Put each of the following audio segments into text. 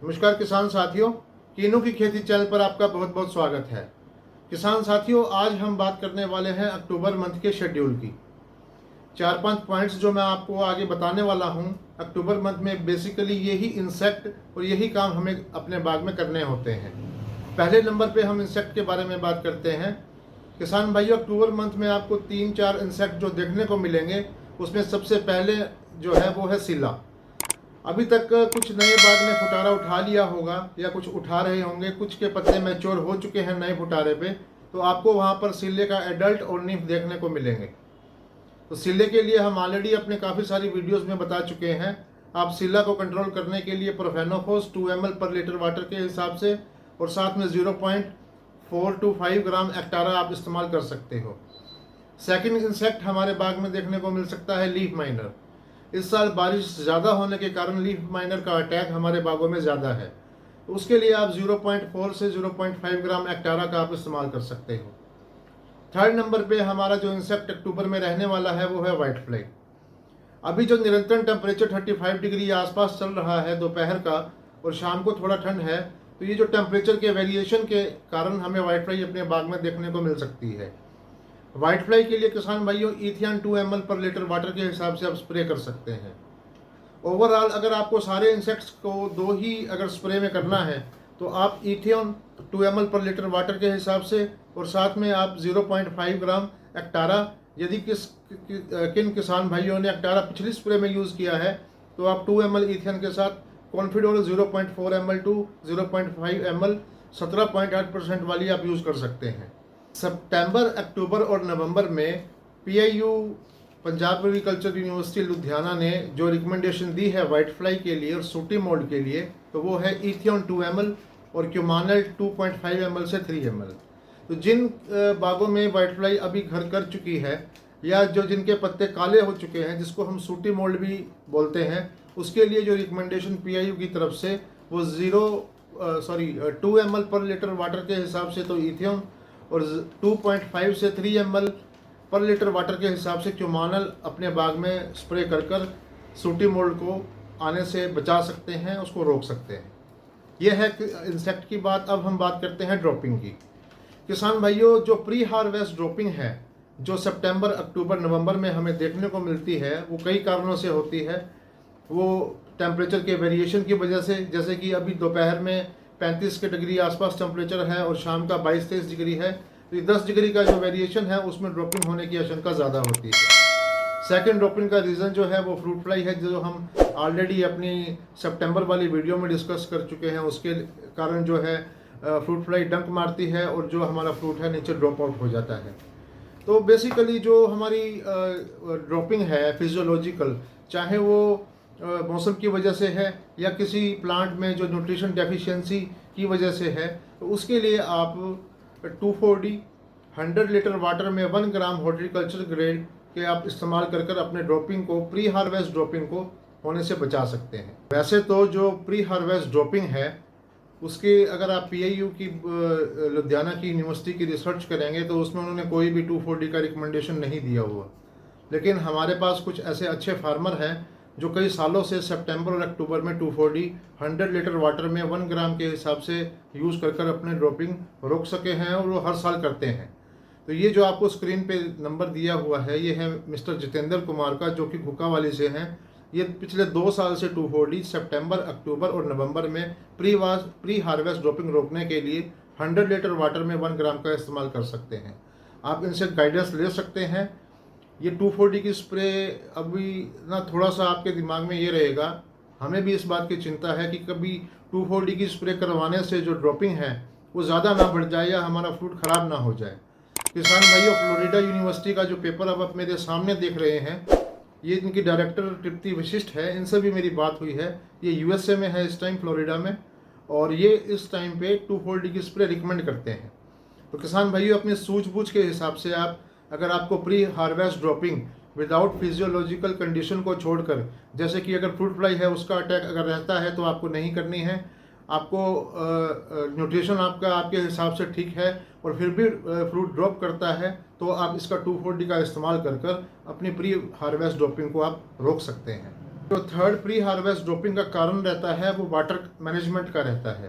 नमस्कार किसान साथियों, कीनों की खेती चैनल पर आपका बहुत बहुत स्वागत है। किसान साथियों, आज हम बात करने वाले हैं अक्टूबर मंथ के शेड्यूल की। 4-5 पॉइंट्स जो मैं आपको आगे बताने वाला हूं। अक्टूबर मंथ में बेसिकली यही इंसेक्ट और यही काम हमें अपने बाग में करने होते हैं। पहले नंबर पे हम इंसेक्ट के बारे में बात करते हैं। किसान भाइयों, अक्टूबर मंथ में आपको 3-4 इंसेक्ट जो देखने को मिलेंगे, उसमें सबसे पहले जो है वो है सिल्ला। अभी तक कुछ नए बाग ने फुटारा उठा लिया होगा या कुछ उठा रहे होंगे, कुछ के पत्ते मैच्योर हो चुके हैं नए फुटारे पे, तो आपको वहाँ पर सिल्ले का एडल्ट और निम्फ देखने को मिलेंगे। तो सिल्ले के लिए हम ऑलरेडी अपने काफ़ी सारी वीडियोस में बता चुके हैं। आप सिल्ला को कंट्रोल करने के लिए प्रोफेनोफोस 2 ml पर लीटर वाटर के हिसाब से और साथ में 0.4 to 5 ग्राम एक्टारा आप इस्तेमाल कर सकते हो। सेकेंड इंसेक्ट हमारे बाग में देखने को मिल सकता है लीफ माइनर। इस साल बारिश ज़्यादा होने के कारण लीफ माइनर का अटैक हमारे बागों में ज़्यादा है। तो उसके लिए आप 0.4 से 0.5 ग्राम एक्टारा का आप इस्तेमाल कर सकते हो। थर्ड नंबर पे हमारा जो इंसेक्ट अक्टूबर में रहने वाला है वो है वाइट फ्लाई। अभी जो निरंतर टेम्परेचर 35 डिग्री आसपास चल रहा है दोपहर का और शाम को थोड़ा ठंड है, तो ये जो टेम्परेचर के वेरिएशन के कारण हमें वाइट फ्लाई अपने बाग में देखने को मिल सकती है। वाइट फ्लाई के लिए किसान भाइयों इथियन 2 ml पर लीटर वाटर के हिसाब से आप स्प्रे कर सकते हैं। ओवरऑल अगर आपको सारे इंसेक्ट्स को दो ही अगर स्प्रे में करना है तो आप इथियन 2 ml पर लीटर वाटर के हिसाब से और साथ में आप 0.5 ग्राम एक्टारा, यदि किन किसान भाइयों ने एक्टारा पिछली स्प्रे में यूज़ किया है तो आप 2 ml इथियन के साथ कॉन्फिडोर 0.4 ml टू 0.5 ml 17.8% वाली आप यूज़ कर सकते हैं। सितंबर, अक्टूबर और नवंबर में PIU Punjab agriculture university Ludhiana ने जो रिकमेंडेशन दी है वाइट फ्लाई के लिए और सूटी मोल्ड के लिए, तो वो है इथियन 2 ml और क्यूमानल 2.5 ml से 3 ml। तो जिन बागों में वाइट फ्लाई अभी घर कर चुकी है या जो जिनके पत्ते काले हो चुके हैं, जिसको हम सूटी मोल्ड भी बोलते हैं, उसके लिए जो रिकमेंडेशन PIU की तरफ से वो 2 ml पर लीटर वाटर के हिसाब से तो इथियन और 2.5 से 3 ml पर लीटर वाटर के हिसाब से क्यूमानल अपने बाग में स्प्रे कर सूटी मोल्ड को आने से बचा सकते हैं, उसको रोक सकते हैं। यह है इंसेक्ट की बात। अब हम बात करते हैं ड्रॉपिंग की। किसान भाइयों, जो प्री हार्वेस्ट ड्रॉपिंग है जो सितंबर, अक्टूबर, नवंबर में हमें देखने को मिलती है, वो कई कारणों से होती है। वो टेम्परेचर के वेरिएशन की वजह से, जैसे कि अभी दोपहर में 35 के डिग्री आसपास टेम्परेचर है और शाम का 22-23 डिग्री है, तो ये 10 डिग्री का जो वेरिएशन है उसमें ड्रॉपिंग होने की आशंका ज़्यादा होती है। सेकंड ड्रॉपिंग का रीज़न जो है वो फ्रूट फ्लाई है, जो हम ऑलरेडी अपनी सितंबर वाली वीडियो में डिस्कस कर चुके हैं। उसके कारण जो है फ्रूट फ्लाई डंक मारती है और जो हमारा फ्रूट है नीचे ड्रॉप आउट हो जाता है। तो बेसिकली जो हमारी ड्रॉपिंग है फिजियोलॉजिकल, चाहे वो मौसम की वजह से है या किसी प्लांट में जो न्यूट्रिशन डेफिशिएंसी की वजह से है, तो उसके लिए आप 2,4-D 100 लीटर वाटर में 1 ग्राम हॉर्टिकल्चर ग्रेड के आप इस्तेमाल कर अपने ड्रॉपिंग को, प्री हार्वेस्ट ड्रॉपिंग को होने से बचा सकते हैं। वैसे तो जो प्री हार्वेस्ट ड्रॉपिंग है उसके अगर आप PIU की लुधियाना की यूनिवर्सिटी की रिसर्च करेंगे तो उसमें उन्होंने कोई भी 2,4-D का रिकमेंडेशन नहीं दिया हुआ। लेकिन हमारे पास कुछ ऐसे अच्छे फार्मर हैं जो कई सालों से सितंबर और अक्टूबर में 2,4-D 100 लीटर वाटर में 1 ग्राम के हिसाब से यूज़ कर अपने ड्रॉपिंग रोक सके हैं और वो हर साल करते हैं। तो ये जो आपको स्क्रीन पे नंबर दिया हुआ है, ये है मिस्टर जितेंद्र कुमार का, जो कि घुकावाली से हैं। ये पिछले 2 साल से 2,4-D सितंबर, अक्टूबर और नवंबर में प्री हार्वेस्ट ड्रॉपिंग रोकने के लिए 100 लीटर वाटर में 1 ग्राम का इस्तेमाल कर सकते हैं। आप इनसे गाइडेंस ले सकते हैं। ये 2,4-D की स्प्रे अभी ना थोड़ा सा आपके दिमाग में ये रहेगा, हमें भी इस बात की चिंता है कि कभी 2,4-D की स्प्रे करवाने से जो ड्रॉपिंग है वो ज़्यादा ना बढ़ जाए या हमारा फ्रूट ख़राब ना हो जाए। किसान भाइयों, फ्लोरिडा यूनिवर्सिटी का जो पेपर अब आप मेरे सामने देख रहे हैं, ये इनकी डायरेक्टर तृप्ति वशिष्ठ है, इनसे भी मेरी बात हुई है। ये USA में है इस टाइम, फ्लोरिडा में, और ये इस टाइम पे 2,4-D की स्प्रे रिकमेंड करते हैं। तो किसान भाइयों, अपनी सूझबूझ के हिसाब से आप, अगर आपको pre harvest dropping without physiological condition को छोड़कर, जैसे कि अगर फ्रूट फ्लाई है उसका अटैक अगर रहता है तो आपको नहीं करनी है, आपको न्यूट्रिशन आपका आपके हिसाब से ठीक है और फिर भी फ्रूट ड्रॉप करता है, तो आप इसका 2,4-D का इस्तेमाल कर अपनी प्री हार्वेस्ट ड्रॉपिंग को आप रोक सकते हैं। जो थर्ड प्री हार्वेस्ट ड्रॉपिंग का कारण रहता है वो वाटर मैनेजमेंट का रहता है।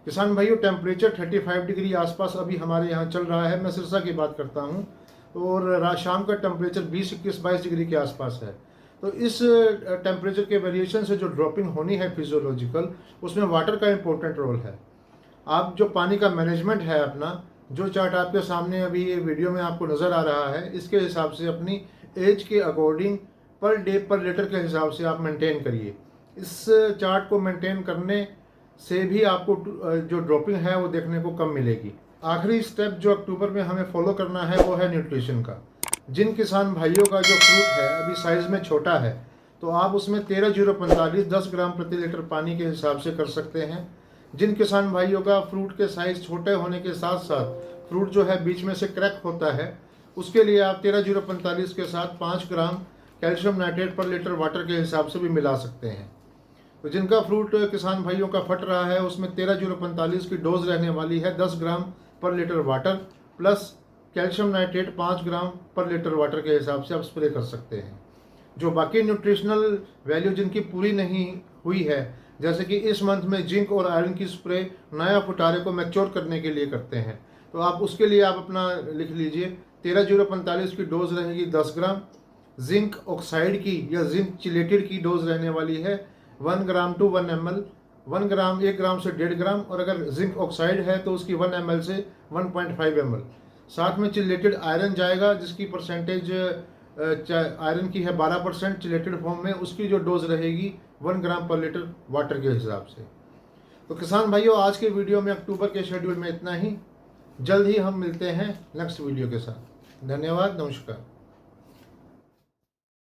किसान भाइयों, टेम्परेचर 35 डिग्री आसपास अभी हमारे यहाँ चल रहा है। मैं सिरसा की बात करता हूँ, और शाम का टेम्परेचर 20, 21, 22 डिग्री के आसपास है। तो इस टेम्परेचर के वेरिएशन से जो ड्रॉपिंग होनी है फिजियोलॉजिकल, उसमें वाटर का इम्पोर्टेंट रोल है। आप जो पानी का मैनेजमेंट है अपना, जो चार्ट आपके सामने अभी ये वीडियो में आपको नज़र आ रहा है, इसके हिसाब से अपनी एज के अकॉर्डिंग पर डे पर लीटर के हिसाब से आप मेंटेन करिए। इस चार्ट को मेंटेन करने से भी आपको जो ड्रॉपिंग है वो देखने को कम मिलेगी। आखिरी स्टेप जो अक्टूबर में हमें फॉलो करना है वो है न्यूट्रिशन का। जिन किसान भाइयों का जो फ्रूट है अभी साइज़ में छोटा है, तो आप उसमें 13-0-45 10 ग्राम प्रति लीटर पानी के हिसाब से कर सकते हैं। जिन किसान भाइयों का फ्रूट के साइज़ छोटे होने के साथ साथ फ्रूट जो है बीच में से क्रैक होता है, उसके लिए आप 13-0-45 के साथ 5 ग्राम कैल्शियम नाइट्रेट पर लीटर वाटर के हिसाब से भी मिला सकते हैं। तो जिनका फ्रूट किसान भाइयों का फट रहा है, उसमें 13-0-45 की डोज रहने वाली है 10 ग्राम पर litre water plus calcium nitrate 5 ग्राम पर लीटर वाटर के हिसाब से आप स्प्रे कर सकते हैं। जो बाकी न्यूट्रिशनल वैल्यू जिनकी पूरी नहीं हुई है, जैसे कि इस मंथ में जिंक और आयरन की स्प्रे नया फुटारे को मैच्योर करने के लिए करते हैं, तो आप उसके लिए आप अपना लिख लीजिए 13-0-45 की डोज रहेगी 10 ग्राम। जिंक ऑक्साइड की या जिंक चिलेटेड की डोज रहने वाली है 1 ग्राम टू 1 ml, 1 ग्राम 1 ग्राम से 1.5 ग्राम, और अगर जिंक ऑक्साइड है तो उसकी 1 ml से 1.5 ml। साथ में चिलेटेड आयरन जाएगा, जिसकी परसेंटेज आयरन की है 12% चिलेटेड फॉर्म में, उसकी जो डोज रहेगी 1 ग्राम पर लीटर वाटर के हिसाब से। तो किसान भाइयों, आज के वीडियो में अक्टूबर के शेड्यूल में इतना ही। जल्द ही हम मिलते हैं नेक्स्ट वीडियो के साथ। धन्यवाद, नमस्कार।